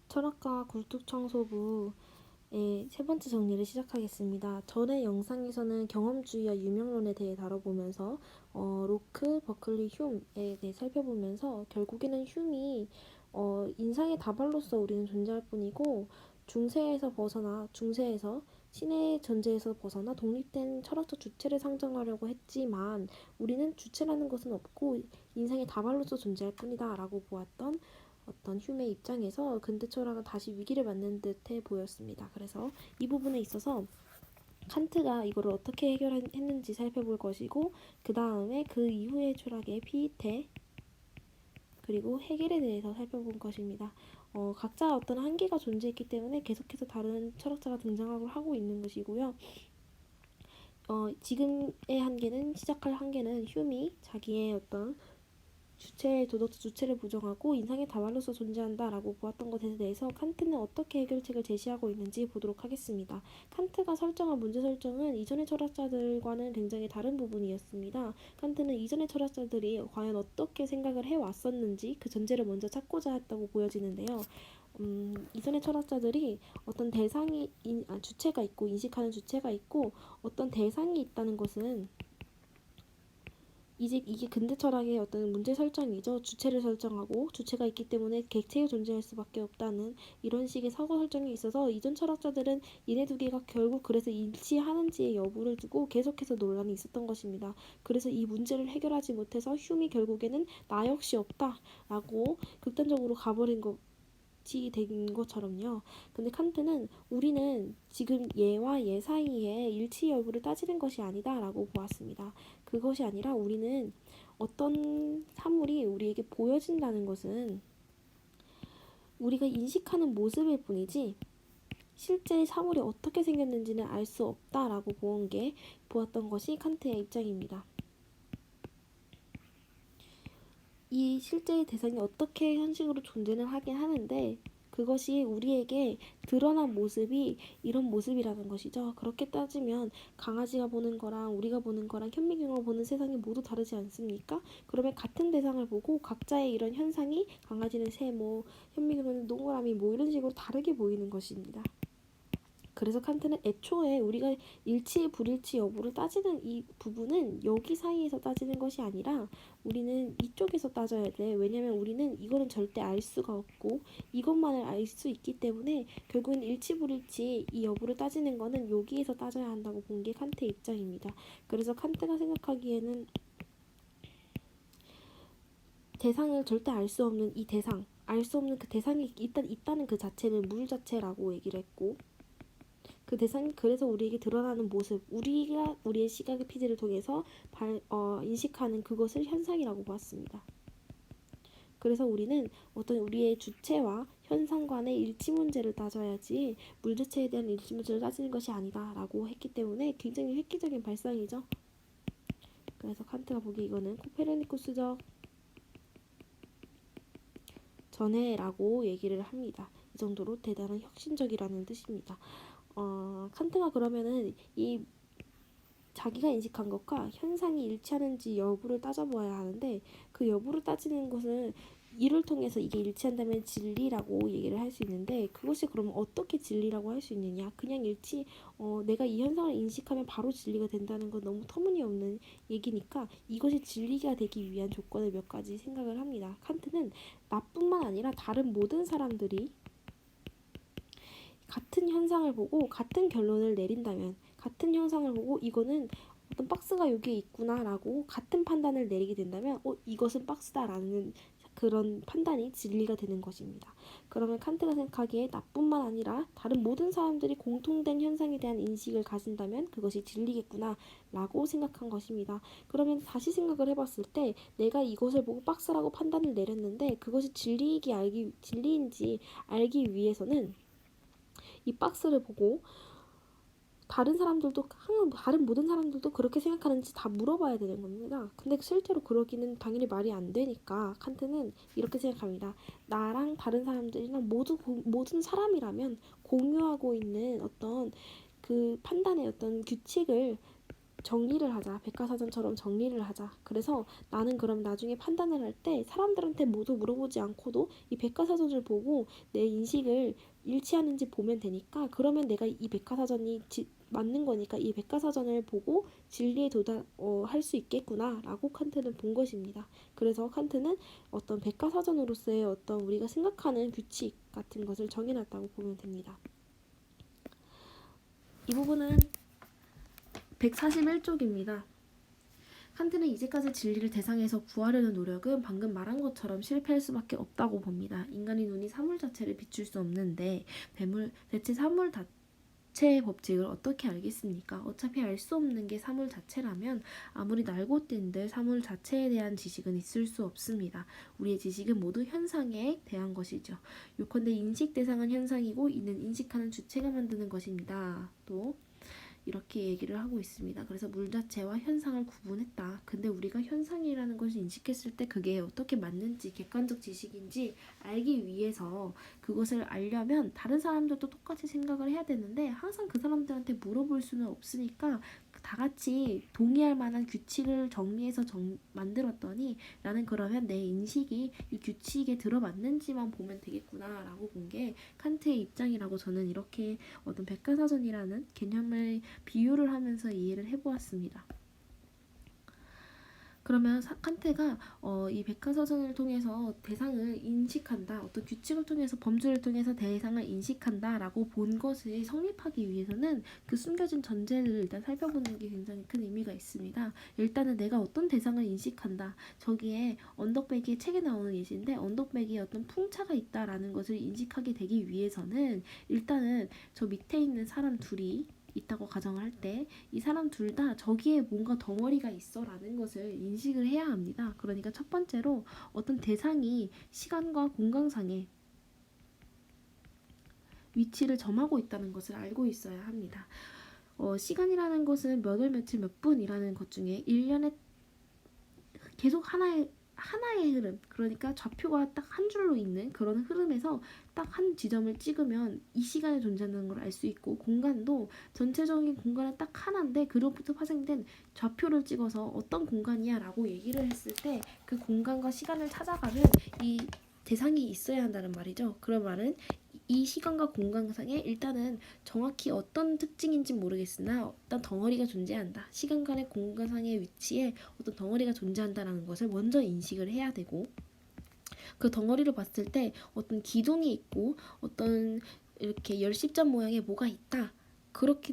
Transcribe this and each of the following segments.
철학과 굴뚝청소부의 세 번째 정리를 시작하겠습니다. 전의 영상에서는 경험주의와 유명론에 대해 다뤄보면서 로크, 버클리, 흉에 대해 살펴보면서 결국에는 흉이 인상의 다발로서 우리는 존재할 뿐이고 중세에서 신의 전제에서 벗어나 독립된 철학적 주체를 상정하려고 했지만 우리는 주체라는 것은 없고 인상의 다발로서 존재할 뿐이다 라고 보았던 어떤 휴메의 입장에서 근대 철학은 다시 위기를 맞는 듯해 보였습니다. 그래서 이 부분에 있어서 칸트가 이거를 어떻게 해결했는지 살펴볼 것이고 그 다음에 그 이후의 철학의 피이테 그리고 해결에 대해서 살펴볼 것입니다. 각자 어떤 한계가 존재했기 때문에 계속해서 다른 철학자가 등장하고 하고 있는 것이고요. 지금의 한계는 시작할 한계는 휴미 자기의 어떤 도덕적 주체를 부정하고 인상의 다발로서 존재한다라고 보았던 것에 대해서 칸트는 어떻게 해결책을 제시하고 있는지 보도록 하겠습니다. 칸트가 설정한 문제 설정은 이전의 철학자들과는 굉장히 다른 부분이었습니다. 칸트는 이전의 철학자들이 과연 어떻게 생각을 해왔었는지 그 전제를 먼저 찾고자 했다고 보여지는데요. 이전의 철학자들이 어떤 주체가 있고 인식하는 주체가 있고 어떤 대상이 있다는 것은 이게 근대 철학의 어떤 문제 설정이죠. 주체를 설정하고 주체가 있기 때문에 객체가 존재할 수밖에 없다는 이런 식의 사고 설정이 있어서 이전 철학자들은 이네 두 개가 결국 그래서 일치하는지의 여부를 두고 계속해서 논란이 있었던 것입니다. 그래서 이 문제를 해결하지 못해서 휴미 결국에는 나 역시 없다라고 극단적으로 가버린 된 것처럼요. 근데 칸트는 우리는 지금 얘와 얘 사이에 일치 여부를 따지는 것이 아니다 라고 보았습니다. 그것이 아니라 우리는 어떤 사물이 우리에게 보여진다는 것은 우리가 인식하는 모습일 뿐이지 실제 사물이 어떻게 생겼는지는 알 수 없다라고 보았던 것이 칸트의 입장입니다. 이 실제의 대상이 어떻게 현실으로 존재는 하긴 하는데 그것이 우리에게 드러난 모습이 이런 모습이라는 것이죠. 그렇게 따지면 강아지가 보는 거랑 우리가 보는 거랑 현미경으로 보는 세상이 모두 다르지 않습니까? 그러면 같은 대상을 보고 각자의 이런 현상이 강아지는 세모, 현미경은 동그라미 이런 식으로 다르게 보이는 것입니다. 그래서 칸트는 애초에 우리가 일치 불일치 여부를 따지는 이 부분은 여기 사이에서 따지는 것이 아니라 우리는 이쪽에서 따져야 돼. 왜냐면 우리는 이거는 절대 알 수가 없고 이것만을 알 수 있기 때문에 결국엔 일치 불일치 이 여부를 따지는 거는 여기에서 따져야 한다고 본 게 칸트의 입장입니다. 그래서 칸트가 생각하기에는 대상을 절대 알 수 없는 알 수 없는 그 대상이 있다는 그 자체는 물 자체라고 얘기를 했고 그 대상이 그래서 우리에게 드러나는 모습, 우리가 우리의 시각의 피지를 통해서 인식하는 그것을 현상이라고 보았습니다. 그래서 우리는 어떤 우리의 주체와 현상 간의 일치 문제를 따져야지 물 자체에 대한 일치 문제를 따지는 것이 아니다라고 했기 때문에 굉장히 획기적인 발상이죠. 그래서 칸트가 보기에 이거는 코페르니쿠스적 전해라고 얘기를 합니다. 이 정도로 대단한 혁신적이라는 뜻입니다. 칸트가 그러면은 이 자기가 인식한 것과 현상이 일치하는지 여부를 따져보아야 하는데 그 여부를 따지는 것은 이를 통해서 이게 일치한다면 진리라고 얘기를 할 수 있는데 그것이 그러면 어떻게 진리라고 할 수 있느냐 그냥 내가 이 현상을 인식하면 바로 진리가 된다는 건 너무 터무니없는 얘기니까 이것이 진리가 되기 위한 조건을 몇 가지 생각을 합니다. 칸트는 나뿐만 아니라 다른 모든 사람들이 같은 현상을 보고 같은 결론을 내린다면 같은 현상을 보고 이거는 어떤 박스가 여기에 있구나 라고 같은 판단을 내리게 된다면 이것은 박스다라는 그런 판단이 진리가 되는 것입니다. 그러면 칸트가 생각하기에 나뿐만 아니라 다른 모든 사람들이 공통된 현상에 대한 인식을 가진다면 그것이 진리겠구나 라고 생각한 것입니다. 그러면 다시 생각을 해봤을 때 내가 이것을 보고 박스라고 판단을 내렸는데 그것이 진리인지 알기 위해서는 이 박스를 보고 다른 모든 사람들도 그렇게 생각하는지 다 물어봐야 되는 겁니다. 근데 실제로 그러기는 당연히 말이 안 되니까 칸트는 이렇게 생각합니다. 나랑 다른 사람들이랑 모든 사람이라면 공유하고 있는 어떤 그 판단의 어떤 규칙을 정리를 하자. 백과사전처럼 정리를 하자. 그래서 나는 그럼 나중에 판단을 할 때 사람들한테 모두 물어보지 않고도 이 백과사전을 보고 내 인식을 일치하는지 보면 되니까, 그러면 내가 이 백과사전이 맞는 거니까 이 백과사전을 보고 진리에 할 수 있겠구나 라고 칸트는 본 것입니다. 그래서 칸트는 어떤 백과사전으로서의 어떤 우리가 생각하는 규칙 같은 것을 정해놨다고 보면 됩니다. 이 부분은 141쪽입니다. 칸트는 이제까지 진리를 대상에서 구하려는 노력은 방금 말한 것처럼 실패할 수밖에 없다고 봅니다. 인간의 눈이 사물 자체를 비출 수 없는데 대체 사물 자체의 법칙을 어떻게 알겠습니까? 어차피 알 수 없는 게 사물 자체라면 아무리 날것된들 사물 자체에 대한 지식은 있을 수 없습니다. 우리의 지식은 모두 현상에 대한 것이죠. 요컨대 인식 대상은 현상이고 이는 인식하는 주체가 만드는 것입니다. 또 이렇게 얘기를 하고 있습니다. 그래서 물 자체와 현상을 구분했다. 근데 우리가 현상이라는 것을 인식했을 때 그게 어떻게 맞는지 객관적 지식인지 알기 위해서 그것을 알려면 다른 사람들도 똑같이 생각을 해야 되는데 항상 그 사람들한테 물어볼 수는 없으니까 다 같이 동의할 만한 규칙을 정리해서 만들었더니 나는 그러면 내 인식이 이 규칙에 들어맞는지만 보면 되겠구나 라고 본 게 칸트의 입장이라고 저는 이렇게 어떤 백과사전이라는 개념을 비유를 하면서 이해를 해보았습니다. 그러면 칸트가 이 백과사전을 통해서 대상을 인식한다, 어떤 규칙을 통해서 범주를 통해서 대상을 인식한다라고 본 것을 성립하기 위해서는 그 숨겨진 전제를 일단 살펴보는 게 굉장히 큰 의미가 있습니다. 일단은 내가 어떤 대상을 인식한다. 저기에 언덕배기의 책에 나오는 예시인데 언덕배기에 어떤 풍차가 있다라는 것을 인식하게 되기 위해서는 일단은 저 밑에 있는 사람 둘이 있다고 가정을 할 때 이 사람 둘 다 저기에 뭔가 덩어리가 있어 라는 것을 인식을 해야 합니다. 그러니까 첫 번째로 어떤 대상이 시간과 공간상의 위치를 점하고 있다는 것을 알고 있어야 합니다. 시간이라는 것은 몇 월 며칠 몇 분이라는 것 중에 1년에 계속 하나의 흐름, 그러니까 좌표가 딱 한 줄로 있는 그런 흐름에서 딱 한 지점을 찍으면 이 시간에 존재하는 걸 알 수 있고, 공간도 전체적인 공간은 딱 하나인데 그로부터 파생된 좌표를 찍어서 어떤 공간이야 라고 얘기를 했을 때 그 공간과 시간을 찾아가는 이 대상이 있어야 한다는 말이죠. 그런 말은 이 시간과 공간상에 일단은 정확히 어떤 특징인지 모르겠으나 어떤 덩어리가 존재한다. 시간간의 공간상의 위치에 어떤 덩어리가 존재한다는 것을 먼저 인식을 해야 되고, 그 덩어리를 봤을 때 어떤 기둥이 있고 어떤 이렇게 열십자 모양의 뭐가 있다.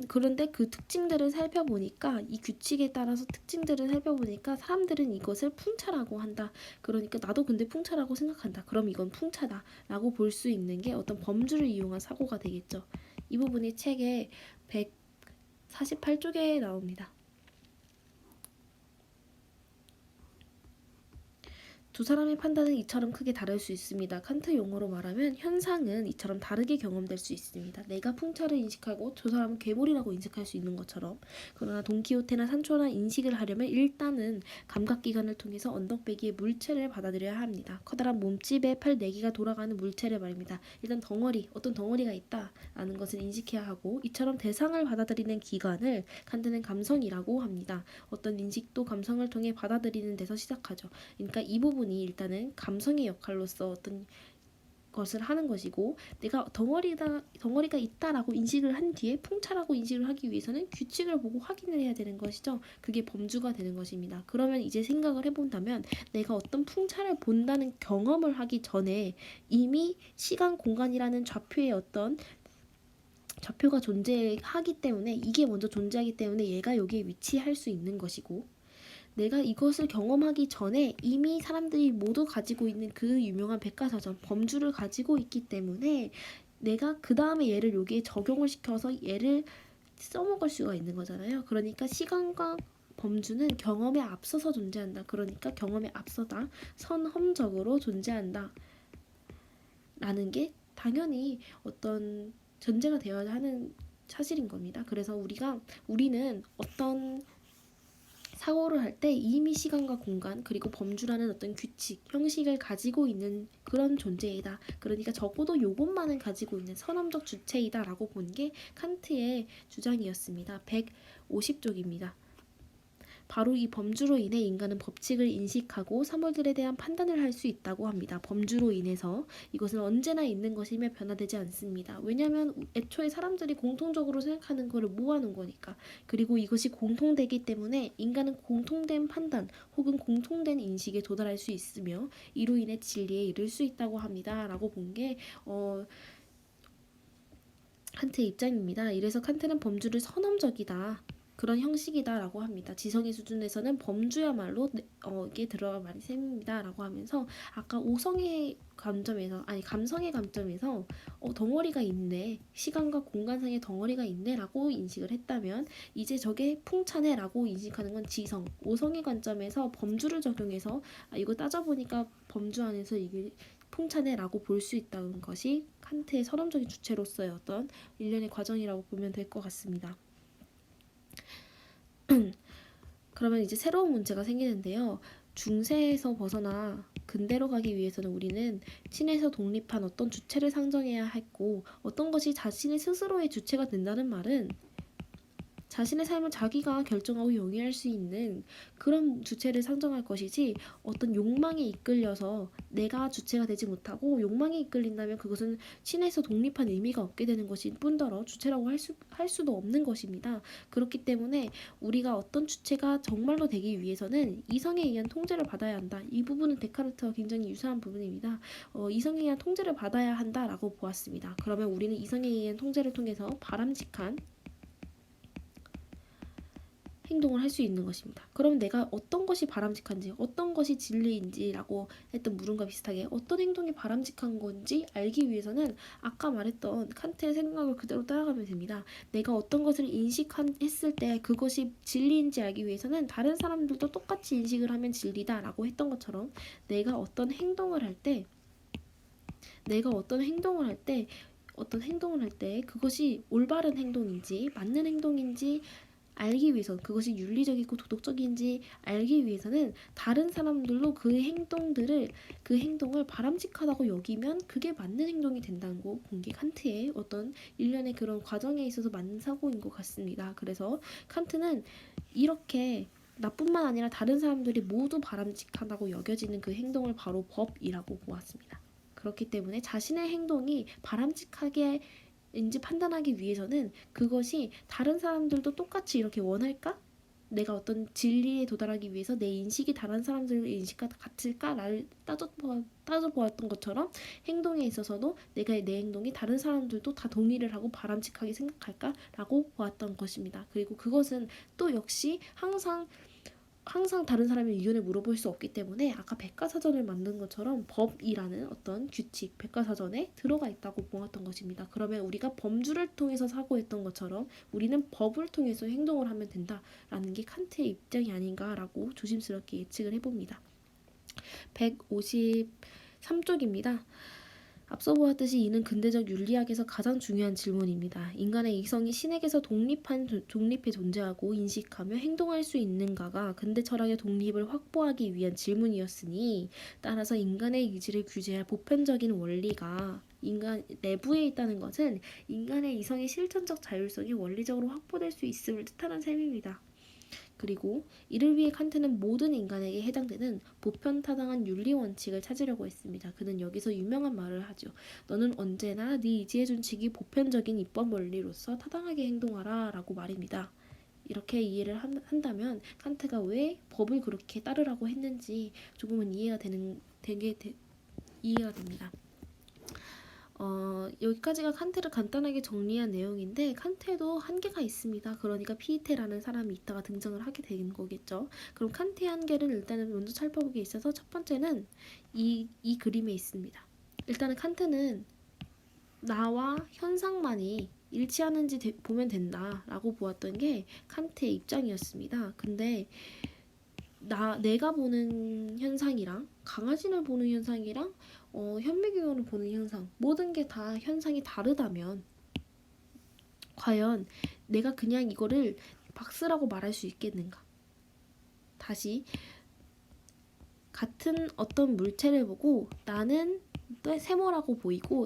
그런데 그 특징들을 살펴보니까 이 규칙에 따라서 특징들을 살펴보니까 사람들은 이것을 풍차라고 한다. 그러니까 나도 근데 풍차라고 생각한다. 그럼 이건 풍차다 라고 볼 수 있는 게 어떤 범주를 이용한 사고가 되겠죠. 이 부분이 책의 148쪽에 나옵니다. 두 사람의 판단은 이처럼 크게 다를 수 있습니다. 칸트 용어로 말하면 현상은 이처럼 다르게 경험될 수 있습니다. 내가 풍차를 인식하고 저 사람은 괴물이라고 인식할 수 있는 것처럼. 그러나 돈키호테나 산초나 인식을 하려면 일단은 감각기관을 통해서 언덕배기의 물체를 받아들여야 합니다. 커다란 몸집에 팔 4개가 돌아가는 물체를 말입니다. 일단 어떤 덩어리가 있다라는 것을 인식해야 하고, 이처럼 대상을 받아들이는 기관을 칸트는 감성이라고 합니다. 어떤 인식도 감성을 통해 받아들이는 데서 시작하죠. 그러니까 이 부분이 일단은 감성의 역할로서 어떤 것을 하는 것이고, 내가 덩어리가 있다라고 인식을 한 뒤에 풍차라고 인식을 하기 위해서는 규칙을 보고 확인을 해야 되는 것이죠. 그게 범주가 되는 것입니다. 그러면 이제 생각을 해본다면 내가 어떤 풍차를 본다는 경험을 하기 전에 이미 시간 공간이라는 좌표의 어떤 좌표가 존재하기 때문에, 이게 먼저 존재하기 때문에 얘가 여기에 위치할 수 있는 것이고, 내가 이것을 경험하기 전에 이미 사람들이 모두 가지고 있는 그 유명한 백과사전 범주를 가지고 있기 때문에 내가 그 다음에 얘를 여기에 적용을 시켜서 얘를 써먹을 수가 있는 거잖아요. 그러니까 시간과 범주는 경험에 앞서서 존재한다. 그러니까 경험에 앞서다, 선험적으로 존재한다 라는 게 당연히 어떤 전제가 되어야 하는 사실인 겁니다. 그래서 우리는 어떤 사고를 할 때 이미 시간과 공간 그리고 범주라는 어떤 규칙, 형식을 가지고 있는 그런 존재이다. 그러니까 적어도 요것만은 가지고 있는 선험적 주체이다 라고 본 게 칸트의 주장이었습니다. 150쪽입니다. 바로 이 범주로 인해 인간은 법칙을 인식하고 사물들에 대한 판단을 할 수 있다고 합니다. 범주로 인해서 이것은 언제나 있는 것이며 변화되지 않습니다. 왜냐하면 애초에 사람들이 공통적으로 생각하는 것을 모아놓은 거니까. 그리고 이것이 공통되기 때문에 인간은 공통된 판단 혹은 공통된 인식에 도달할 수 있으며 이로 인해 진리에 이를 수 있다고 합니다. 라고 본 게 칸트의 입장입니다. 이래서 칸트는 범주를 선험적이다. 그런 형식이다라고 합니다. 지성의 수준에서는 범주야말로 이게 들어갈 말이 셈입니다라고 하면서 아까 오성의 감점에서 감성의 감점에서 덩어리가 있네, 시간과 공간상의 덩어리가 있네라고 인식을 했다면 이제 저게 풍차네라고 인식하는 건 지성, 오성의 관점에서 범주를 적용해서 이거 따져보니까 범주 안에서 이게 풍차네라고 볼 수 있다는 것이 칸트의 선험적인 주체로서의 어떤 일련의 과정이라고 보면 될 것 같습니다. 그러면 이제 새로운 문제가 생기는데요. 중세에서 벗어나 근대로 가기 위해서는 우리는 신에서 독립한 어떤 주체를 상정해야 했고, 어떤 것이 자신의 스스로의 주체가 된다는 말은 자신의 삶을 자기가 결정하고 영위할 수 있는 그런 주체를 상정할 것이지, 어떤 욕망에 이끌려서 내가 주체가 되지 못하고 욕망에 이끌린다면 그것은 신에서 독립한 의미가 없게 되는 것일 뿐더러 주체라고 할 수도 없는 것입니다. 그렇기 때문에 우리가 어떤 주체가 정말로 되기 위해서는 이성에 의한 통제를 받아야 한다. 이 부분은 데카르트와 굉장히 유사한 부분입니다. 이성에 의한 통제를 받아야 한다라고 보았습니다. 그러면 우리는 이성에 의한 통제를 통해서 바람직한 행동을 할 수 있는 것입니다. 그럼 내가 어떤 것이 바람직한지, 어떤 것이 진리인지라고 했던 물음과 비슷하게 어떤 행동이 바람직한 건지 알기 위해서는 아까 말했던 칸트의 생각을 그대로 따라가면 됩니다. 내가 어떤 것을 인식했을 때 그것이 진리인지 알기 위해서는 다른 사람들도 똑같이 인식을 하면 진리다라고 했던 것처럼 내가 어떤 행동을 할 때 그것이 올바른 행동인지 맞는 행동인지 알기 위해서, 그것이 윤리적이고 도덕적인지 알기 위해서는 다른 사람들로 그 행동을 바람직하다고 여기면 그게 맞는 행동이 된다는 거 본 게 칸트의 어떤 일련의 그런 과정에 있어서 맞는 사고인 것 같습니다. 그래서 칸트는 이렇게 나뿐만 아니라 다른 사람들이 모두 바람직하다고 여겨지는 그 행동을 바로 법이라고 보았습니다. 그렇기 때문에 자신의 행동이 바람직하게 인지 판단하기 위해서는 그것이 다른 사람들도 똑같이 이렇게 원할까? 내가 어떤 진리에 도달하기 위해서 내 인식이 다른 사람들의 인식과 같을까를 따져보았던 것처럼 행동에 있어서도 내 행동이 다른 사람들도 다 동의를 하고 바람직하게 생각할까라고 보았던 것입니다. 그리고 그것은 또 역시 항상 다른 사람의 의견을 물어볼 수 없기 때문에 아까 백과사전을 만든 것처럼 법이라는 어떤 규칙, 백과사전에 들어가 있다고 보았던 것입니다. 그러면 우리가 범주를 통해서 사고했던 것처럼 우리는 법을 통해서 행동을 하면 된다라는 게 칸트의 입장이 아닌가라고 조심스럽게 예측을 해봅니다. 153쪽입니다. 앞서 보았듯이 이는 근대적 윤리학에서 가장 중요한 질문입니다. 인간의 이성이 신에게서 독립해 존재하고 인식하며 행동할 수 있는가가 근대 철학의 독립을 확보하기 위한 질문이었으니, 따라서 인간의 의지를 규제할 보편적인 원리가 인간 내부에 있다는 것은 인간의 이성의 실천적 자율성이 원리적으로 확보될 수 있음을 뜻하는 셈입니다. 그리고 이를 위해 칸트는 모든 인간에게 해당되는 보편타당한 윤리 원칙을 찾으려고 했습니다. 그는 여기서 유명한 말을 하죠. 너는 언제나 네 의지의 준칙이 보편적인 입법 원리로서 타당하게 행동하라 라고 말입니다. 이렇게 이해를 한다면 칸트가 왜 법을 그렇게 따르라고 했는지 조금은 이해가 됩니다. 여기까지가 칸트를 간단하게 정리한 내용인데 칸트에도 한계가 있습니다. 그러니까 피에테라는 사람이 이따가 등장을 하게 되는 거겠죠. 그럼 칸트의 한계를 일단은 먼저 살펴보기에 있어서 첫 번째는 이 그림에 있습니다. 일단은 칸트는 나와 현상만이 일치하는지 보면 된다라고 보았던 게 칸트의 입장이었습니다. 근데 내가 보는 현상이랑 강아지를 보는 현상이랑 현미경으로 보는 현상, 모든 게 다 현상이 다르다면 과연 내가 그냥 이거를 박스라고 말할 수 있겠는가? 다시 같은 어떤 물체를 보고 나는 세모라고 보이고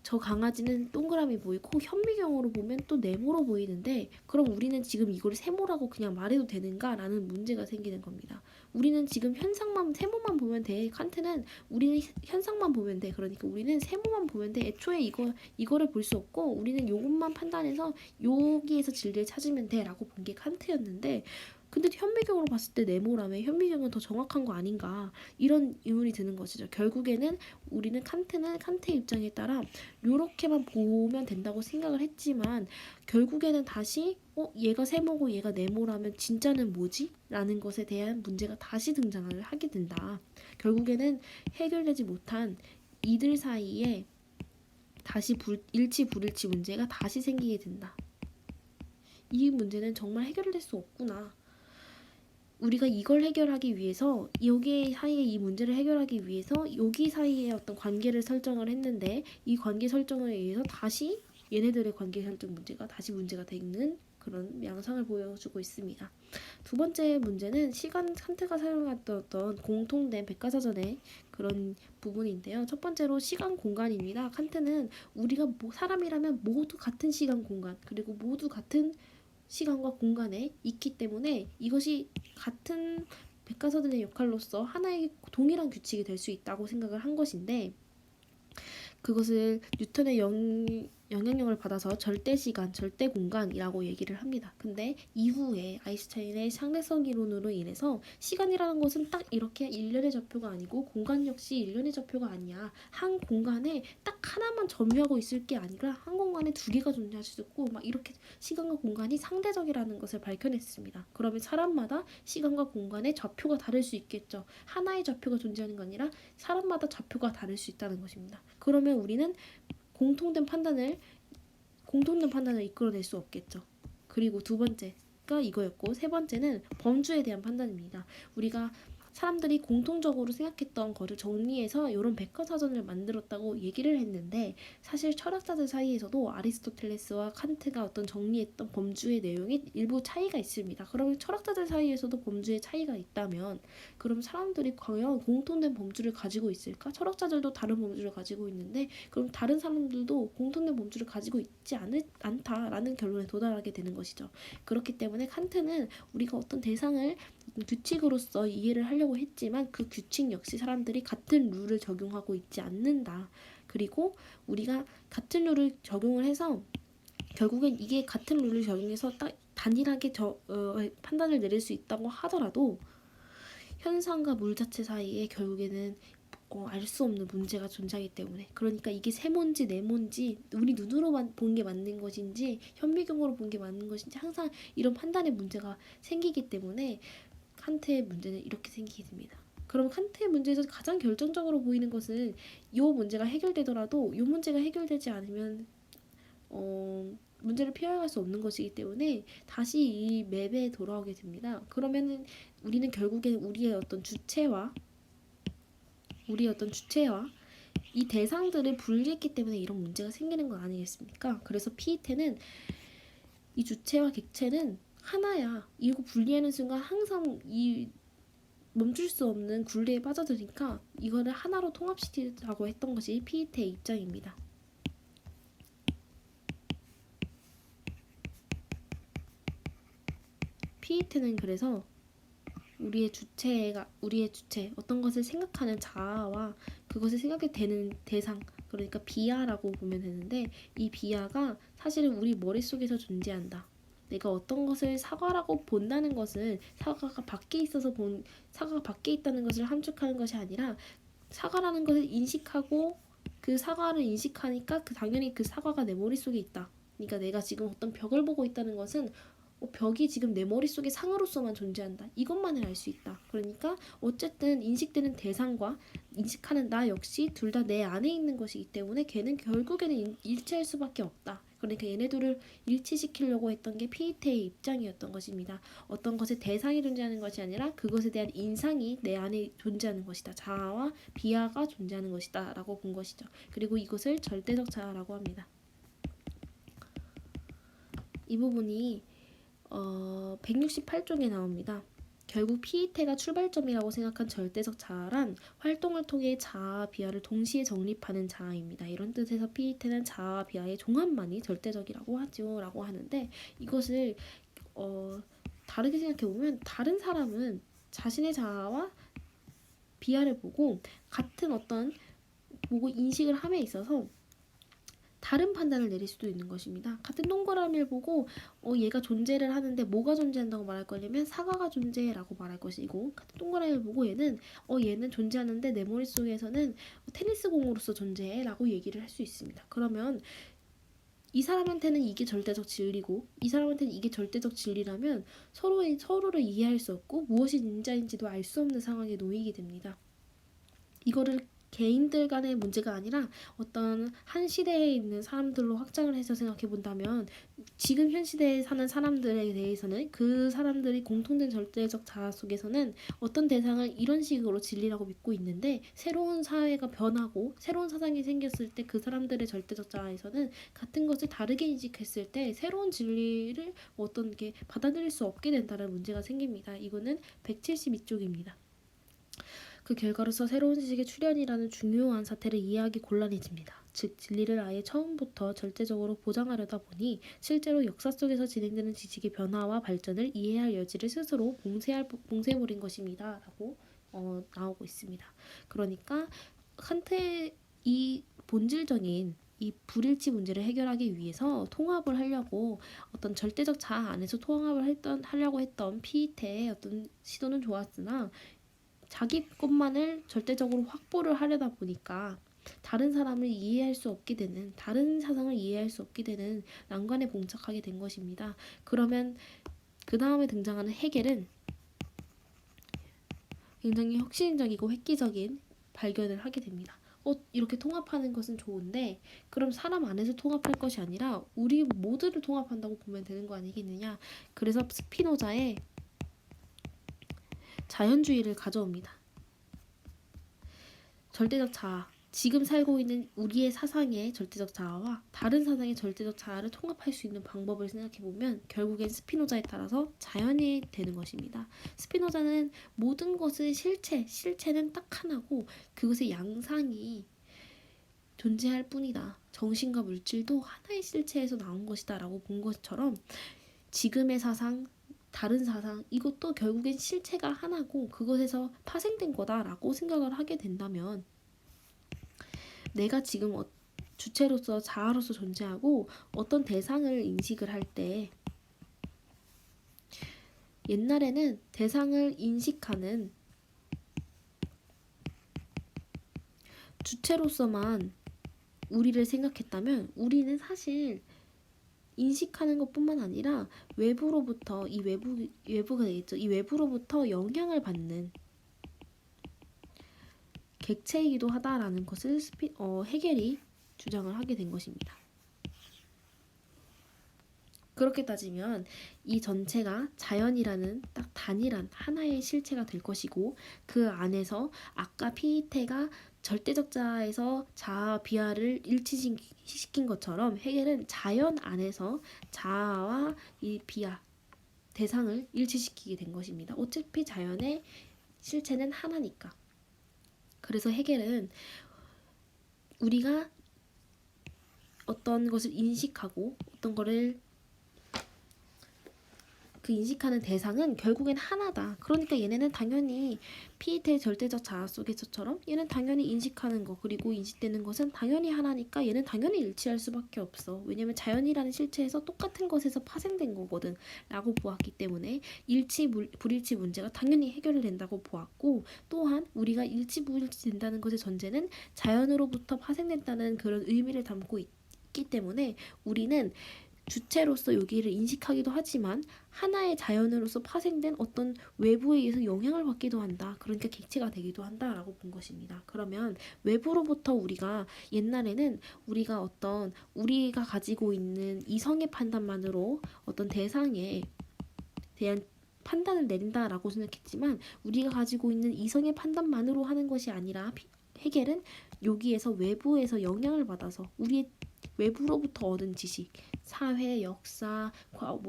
저 강아지는 동그라미 보이고 현미경으로 보면 또 네모로 보이는데 그럼 우리는 지금 이걸 세모라고 그냥 말해도 되는가? 라는 문제가 생기는 겁니다. 우리는 지금 현상만 세모만 보면 돼. 칸트는 우리는 현상만 보면 돼. 그러니까 우리는 세모만 보면 돼. 애초에 이거를 볼 수 없고 우리는 요것만 판단해서 여기에서 진리를 찾으면 돼 라고 본 게 칸트였는데 근데 현미경으로 봤을 때 네모라며 현미경은 더 정확한 거 아닌가 이런 의문이 드는 것이죠. 결국에는 우리는 칸트는 칸트의 입장에 따라 요렇게만 보면 된다고 생각을 했지만 결국에는 다시 얘가 세모고 얘가 네모라면 진짜는 뭐지? 라는 것에 대한 문제가 다시 등장을 하게 된다. 결국에는 해결되지 못한 이들 사이에 다시 일치 불일치 문제가 다시 생기게 된다. 이 문제는 정말 해결될 수 없구나. 우리가 이걸 해결하기 위해서 여기 사이에 이 문제를 해결하기 위해서 여기 사이에 어떤 관계를 설정을 했는데 이 관계 설정에 의해서 다시 얘네들의 관계 설정 문제가 다시 문제가 되는 그런 양상을 보여주고 있습니다. 두 번째 문제는 시간 칸트가 사용했던 어떤 공통된 백과사전의 그런 부분인데요. 첫 번째로 시간 공간입니다. 칸트는 우리가 사람이라면 모두 같은 시간 공간 그리고 모두 같은 시간과 공간에 있기 때문에 이것이 같은 백과사전의 역할로서 하나의 동일한 규칙이 될 수 있다고 생각을 한 것인데 그것을 뉴턴의 영향력을 받아서 절대시간, 절대공간이라고 얘기를 합니다. 근데 이후에 아인슈타인의 상대성 이론으로 인해서 시간이라는 것은 딱 이렇게 일련의 좌표가 아니고 공간 역시 일련의 좌표가 아니야. 한 공간에 딱 하나만 점유하고 있을 게 아니라 한 공간에 두 개가 존재할 수 있고 막 이렇게 시간과 공간이 상대적이라는 것을 밝혀냈습니다. 그러면 사람마다 시간과 공간의 좌표가 다를 수 있겠죠. 하나의 좌표가 존재하는 게 아니라 사람마다 좌표가 다를 수 있다는 것입니다. 그러면 우리는 공통된 판단을 이끌어낼 수 없겠죠. 그리고 두 번째가 이거였고 세 번째는 범주에 대한 판단입니다. 우리가 사람들이 공통적으로 생각했던 거를 정리해서 이런 백과사전을 만들었다고 얘기를 했는데 사실 철학자들 사이에서도 아리스토텔레스와 칸트가 어떤 정리했던 범주의 내용이 일부 차이가 있습니다. 그러면 철학자들 사이에서도 범주의 차이가 있다면 그럼 사람들이 과연 공통된 범주를 가지고 있을까? 철학자들도 다른 범주를 가지고 있는데 그럼 다른 사람들도 공통된 범주를 가지고 있지 않다라는 결론에 도달하게 되는 것이죠. 그렇기 때문에 칸트는 우리가 어떤 대상을 규칙으로서 이해를 하려고 했지만 그 규칙 역시 사람들이 같은 룰을 적용하고 있지 않는다. 그리고 우리가 같은 룰을 적용을 해서 결국엔 이게 같은 룰을 적용해서 딱 단일하게 판단을 내릴 수 있다고 하더라도 현상과 물 자체 사이에 결국에는 알 수 없는 문제가 존재하기 때문에 그러니까 이게 세모인지 네모인지 우리 눈으로 본 게 맞는 것인지 현미경으로 본 게 맞는 것인지 항상 이런 판단의 문제가 생기기 때문에 칸트의 문제는 이렇게 생기게 됩니다. 그럼 칸트의 문제에서 가장 결정적으로 보이는 것은 이 문제가 해결되더라도 이 문제가 해결되지 않으면 문제를 피해갈 수 없는 것이기 때문에 다시 이 맵에 돌아오게 됩니다. 그러면은 우리는 결국엔 우리의 어떤 주체와 이 대상들을 분리했기 때문에 이런 문제가 생기는 거 아니겠습니까? 그래서 피이테는 이 주체와 객체는 하나야. 이거 분리하는 순간 항상 이 멈출 수 없는 굴레에 빠져드니까 이거를 하나로 통합시키라고 했던 것이 피이테의 입장입니다. 피이테는 그래서 우리의 주체 어떤 것을 생각하는 자아와 그것을 생각해 되는 대상 그러니까 비아라고 보면 되는데 이 비아가 사실은 우리 머릿속에서 존재한다. 내가 어떤 것을 사과라고 본다는 것은 사과가 밖에 있다는 것을 함축하는 것이 아니라 사과라는 것을 인식하고 그 사과를 인식하니까 당연히 그 사과가 내 머릿속에 있다. 그러니까 내가 지금 어떤 벽을 보고 있다는 것은 벽이 지금 내 머릿속에 상으로서만 존재한다. 이것만을 알 수 있다. 그러니까 어쨌든 인식되는 대상과 인식하는 나 역시 둘 다 내 안에 있는 것이기 때문에 걔는 결국에는 일치할 수밖에 없다. 그러니까 얘네들을 일치시키려고 했던 게 피이테의 입장이었던 것입니다. 어떤 것의 대상이 존재하는 것이 아니라 그것에 대한 인상이 내 안에 존재하는 것이다. 자아와 비아가 존재하는 것이다 라고 본 것이죠. 그리고 이것을 절대적 자아라고 합니다. 이 부분이 168쪽에 나옵니다. 결국 피이태가 출발점이라고 생각한 절대적 자아란 활동을 통해 자아와 비하를 동시에 정립하는 자아입니다. 이런 뜻에서 피이태는 자아와 비하의 종합만이 절대적이라고 하죠. 라고 하는데 이것을 다르게 생각해보면 다른 사람은 자신의 자아와 비하를 보고 같은 어떤 보고 인식을 함에 있어서 다른 판단을 내릴 수도 있는 것입니다. 같은 동그라미를 보고 얘가 존재를 하는데 뭐가 존재한다고 말할 거냐면 사과가 존재라고 말할 것이고, 같은 동그라미를 보고 얘는 존재하는데 내 머릿속에서는 테니스 공으로서 존재해 라고 얘기를 할 수 있습니다. 그러면 이 사람한테는 이게 절대적 진리고 이 사람한테는 이게 절대적 진리라면 서로를 이해할 수 없고 무엇이 진짜인지도 알 수 없는 상황에 놓이게 됩니다. 이거를 개인들 간의 문제가 아니라 어떤 한 시대에 있는 사람들로 확장을 해서 생각해 본다면 지금 현 시대에 사는 사람들에 대해서는 그 사람들이 공통된 절대적 자아 속에서는 어떤 대상을 이런 식으로 진리라고 믿고 있는데, 새로운 사회가 변하고 새로운 사상이 생겼을 때 그 사람들의 절대적 자아에서는 같은 것을 다르게 인식했을 때 새로운 진리를 어떤 게 받아들일 수 없게 된다는 문제가 생깁니다. 이거는 172쪽입니다. 그 결과로서 새로운 지식의 출현이라는 중요한 사태를 이해하기 곤란해집니다. 즉 진리를 아예 처음부터 절대적으로 보장하려다 보니 실제로 역사 속에서 진행되는 지식의 변화와 발전을 이해할 여지를 스스로 봉쇄해버린 것입니다. 라고 나오고 있습니다. 그러니까 칸트의 이 본질적인 이 불일치 문제를 해결하기 위해서 통합을 하려고 어떤 절대적 자아 안에서 통합을 하려고 했던 피이테의 어떤 시도는 좋았으나 자기 것만을 절대적으로 확보를 하려다 보니까 다른 사람을 이해할 수 없게 되는, 다른 사상을 이해할 수 없게 되는 난관에 봉착하게 된 것입니다. 그러면 그 다음에 등장하는 헤겔은 굉장히 혁신적이고 획기적인 발견을 하게 됩니다. 이렇게 통합하는 것은 좋은데 그럼 사람 안에서 통합할 것이 아니라 우리 모두를 통합한다고 보면 되는 거 아니겠느냐. 그래서 스피노자의 자연주의를 가져옵니다. 절대적 자아, 지금 살고 있는 우리의 사상의 절대적 자아와 다른 사상의 절대적 자아를 통합할 수 있는 방법을 생각해보면 결국엔 스피노자에 따라서 자연이 되는 것입니다. 스피노자는 모든 것의 실체는 딱 하나고 그것의 양상이 존재할 뿐이다. 정신과 물질도 하나의 실체에서 나온 것이다 라고 본 것처럼 지금의 사상, 다른 사상, 이것도 결국엔 실체가 하나고 그것에서 파생된 거다라고 생각을 하게 된다면 내가 지금 주체로서 자아로서 존재하고 어떤 대상을 인식을 할 때 옛날에는 대상을 인식하는 주체로서만 우리를 생각했다면 우리는 사실 인식하는 것뿐만 아니라 외부로부터 외부가 되겠죠. 이 외부로부터 영향을 받는 객체이기도 하다라는 것을 헤겔이 주장을 하게 된 것입니다. 그렇게 따지면 이 전체가 자연이라는 딱 단일한 하나의 실체가 될 것이고 그 안에서 아까 피이테가 절대적 자아에서 자아 비하를 일치시킨 것처럼 헤겔은 자연 안에서 자아와 이 비하 대상을 일치시키게 된 것입니다. 어차피 자연의 실체는 하나니까. 그래서 헤겔은 우리가 어떤 것을 인식하고 어떤 거를 그 인식하는 대상은 결국엔 하나다. 그러니까 얘네는 당연히 피이테의 절대적 자아 속에서처럼 얘는 당연히 인식하는 거 그리고 인식되는 것은 당연히 하나니까 얘는 당연히 일치할 수밖에 없어. 왜냐면 자연이라는 실체에서 똑같은 것에서 파생된 거거든 라고 보았기 때문에 불일치 문제가 당연히 해결이 된다고 보았고, 또한 우리가 불일치 된다는 것의 전제는 자연으로부터 파생된다는 그런 의미를 담고 있기 때문에 우리는 주체로서 여기를 인식하기도 하지만 하나의 자연으로서 파생된 어떤 외부에 의해서 영향을 받기도 한다. 그러니까 객체가 되기도 한다라고 본 것입니다. 그러면 외부로부터 우리가 옛날에는 우리가 가지고 있는 이성의 판단만으로 어떤 대상에 대한 판단을 내린다라고 생각했지만 우리가 가지고 있는 이성의 판단만으로 하는 것이 아니라 헤겔은 여기에서 외부에서 영향을 받아서 우리의 외부로부터 얻은 지식, 사회, 역사,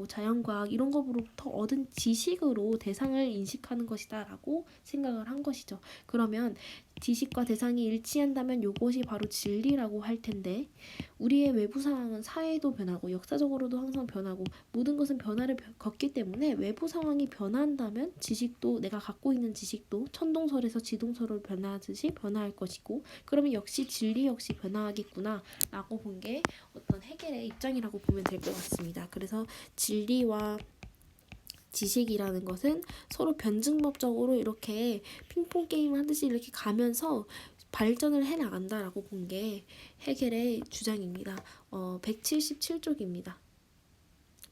자연과학 이런 거로부터 얻은 지식으로 대상을 인식하는 것이다 라고 생각을 한 것이죠. 그러면 지식과 대상이 일치한다면 이것이 바로 진리라고 할 텐데, 우리의 외부 상황은 사회도 변하고 역사적으로도 항상 변하고 모든 것은 변화를 겪기 때문에 외부 상황이 변한다면 지식도, 내가 갖고 있는 지식도 천동설에서 지동설로 변하듯이 변화할 것이고, 그러면 역시 진리 역시 변화하겠구나 라고 본 게 어떤 해겔의 입장이라고 보면 될 것 같습니다. 그래서 진리와 지식이라는 것은 서로 변증법적으로 이렇게 핑퐁 게임 하듯이 이렇게 가면서 발전을 해 나간다라고 본 게 해겔의 주장입니다. 177쪽입니다.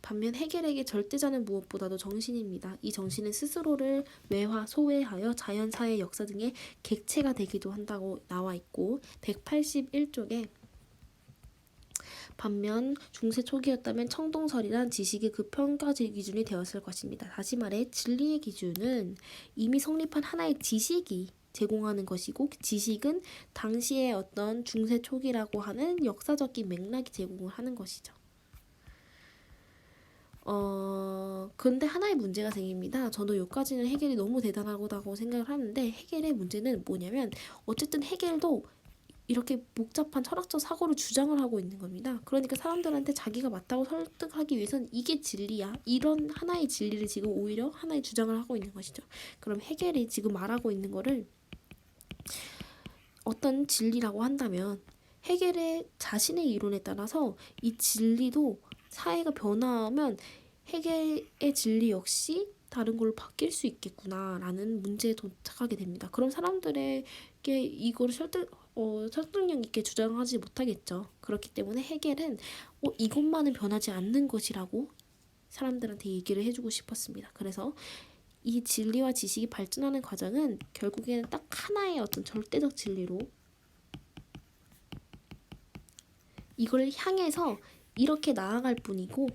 반면 해겔에게 절대자는 무엇보다도 정신입니다. 이 정신은 스스로를 외화, 소외하여 자연, 사회, 역사 등의 객체가 되기도 한다고 나와 있고, 181쪽에 반면 중세 초기였다면 청동설이란 지식이 그 평가 기준이 되었을 것입니다. 다시 말해 진리의 기준은 이미 성립한 하나의 지식이 제공하는 것이고, 그 지식은 당시의 어떤 중세 초기라고 하는 역사적인 맥락이 제공을 하는 것이죠. 그런데 하나의 문제가 생깁니다. 저도 여기까지는 해겔이 너무 대단하다고 생각을 하는데, 해겔의 문제는 뭐냐면 어쨌든 해겔도 이렇게 복잡한 철학적 사고를 주장을 하고 있는 겁니다. 그러니까 사람들한테 자기가 맞다고 설득하기 위해서는 이게 진리야, 이런 하나의 진리를 지금 오히려 하나의 주장을 하고 있는 것이죠. 그럼 해겔이 지금 말하고 있는 거를 어떤 진리라고 한다면, 해겔의 자신의 이론에 따라서 이 진리도 사회가 변화하면 해겔의 진리 역시 다른 걸로 바뀔 수 있겠구나라는 문제에 도착하게 됩니다. 그럼 사람들에게 이거를 설득력 있게 주장하지 못하겠죠. 그렇기 때문에 해겔은 이것만은 변하지 않는 것이라고 사람들한테 얘기를 해주고 싶었습니다. 그래서 이 진리와 지식이 발전하는 과정은 결국에는 딱 하나의 어떤 절대적 진리로 이걸 향해서 이렇게 나아갈 뿐이고,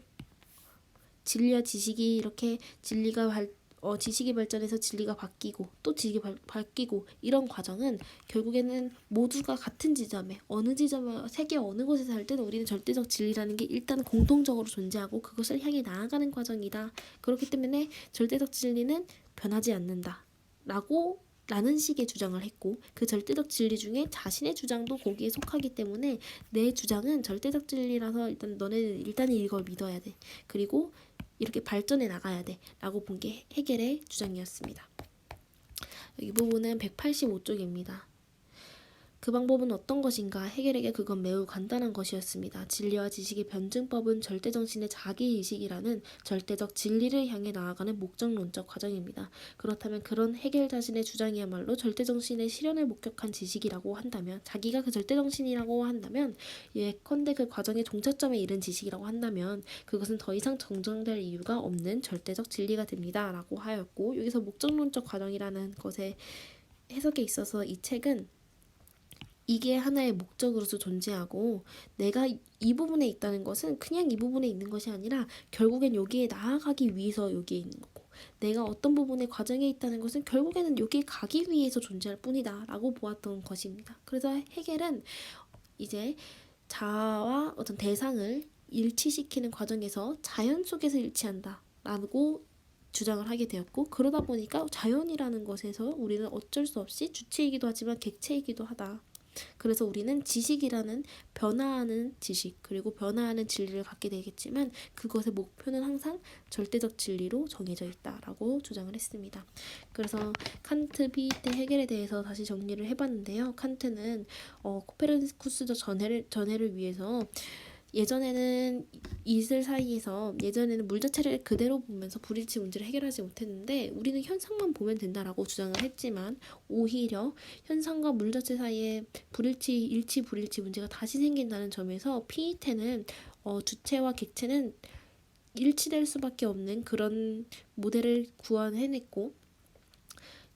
진리와 지식이 이렇게 지식이 발전해서 진리가 바뀌고 또 지식이 바뀌고 이런 과정은 결국에는 모두가 같은 지점에, 어느 지점에, 세계 어느 곳에 살 때는 우리는 절대적 진리라는 게 일단 공통적으로 존재하고 그것을 향해 나아가는 과정이다. 그렇기 때문에 절대적 진리는 변하지 않는다 라는 식의 주장을 했고, 그 절대적 진리 중에 자신의 주장도 거기에 속하기 때문에 내 주장은 절대적 진리라서 너네는 일단 이걸 믿어야 돼, 그리고 이렇게 발전해 나가야 돼 라고 본 게 해겔의 주장이었습니다. 이 부분은 185쪽입니다. 그 방법은 어떤 것인가? 해겔에게 그건 매우 간단한 것이었습니다. 진리와 지식의 변증법은 절대정신의 자기의식이라는 절대적 진리를 향해 나아가는 목적론적 과정입니다. 그렇다면 그런 해겔 자신의 주장이야말로 절대정신의 실현을 목격한 지식이라고 한다면, 자기가 그 절대정신이라고 한다면, 예컨대 그 과정의 종착점에 이른 지식이라고 한다면 그것은 더 이상 정정될 이유가 없는 절대적 진리가 됩니다 라고 하였고, 여기서 목적론적 과정이라는 것의 해석에 있어서 이 책은 이게 하나의 목적으로서 존재하고, 내가 이 부분에 있다는 것은 그냥 이 부분에 있는 것이 아니라 결국엔 여기에 나아가기 위해서 여기에 있는 거고, 내가 어떤 부분의 과정에 있다는 것은 결국에는 여기에 가기 위해서 존재할 뿐이다 라고 보았던 것입니다. 그래서 해겔은 이제 자아와 어떤 대상을 일치시키는 과정에서 자연 속에서 일치한다 라고 주장을 하게 되었고, 그러다 보니까 자연이라는 것에서 우리는 어쩔 수 없이 주체이기도 하지만 객체이기도 하다. 그래서 우리는 지식이라는 변화하는 지식, 그리고 변화하는 진리를 갖게 되겠지만 그것의 목표는 항상 절대적 진리로 정해져 있다라고 주장을 했습니다. 그래서 칸트, 피에테, 해겔에 대해서 다시 정리를 해봤는데요. 칸트는 코페르니쿠스적 전해를 위해서 예전에는 이슬 사이에서 물 자체를 그대로 보면서 불일치 문제를 해결하지 못했는데 우리는 현상만 보면 된다라고 주장을 했지만, 오히려 현상과 물 자체 사이에 일치 불일치 문제가 다시 생긴다는 점에서 피에테는 주체와 객체는 일치될 수밖에 없는 그런 모델을 구현해냈고,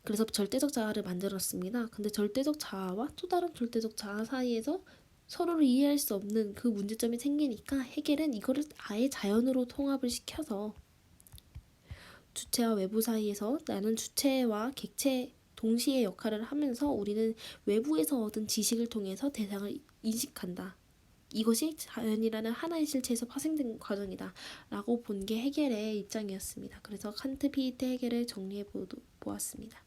그래서 절대적 자아를 만들었습니다. 근데 절대적 자아와 또 다른 절대적 자아 사이에서 서로를 이해할 수 없는 그 문제점이 생기니까 해겔은 이거를 아예 자연으로 통합을 시켜서 주체와 외부 사이에서 나는 주체와 객체 동시에 역할을 하면서 우리는 외부에서 얻은 지식을 통해서 대상을 인식한다 이것이 자연이라는 하나의 실체에서 파생된 과정이다 라고 본 게 해겔의 입장이었습니다. 그래서 칸트, 피이테, 해겔을 정리해 보았습니다.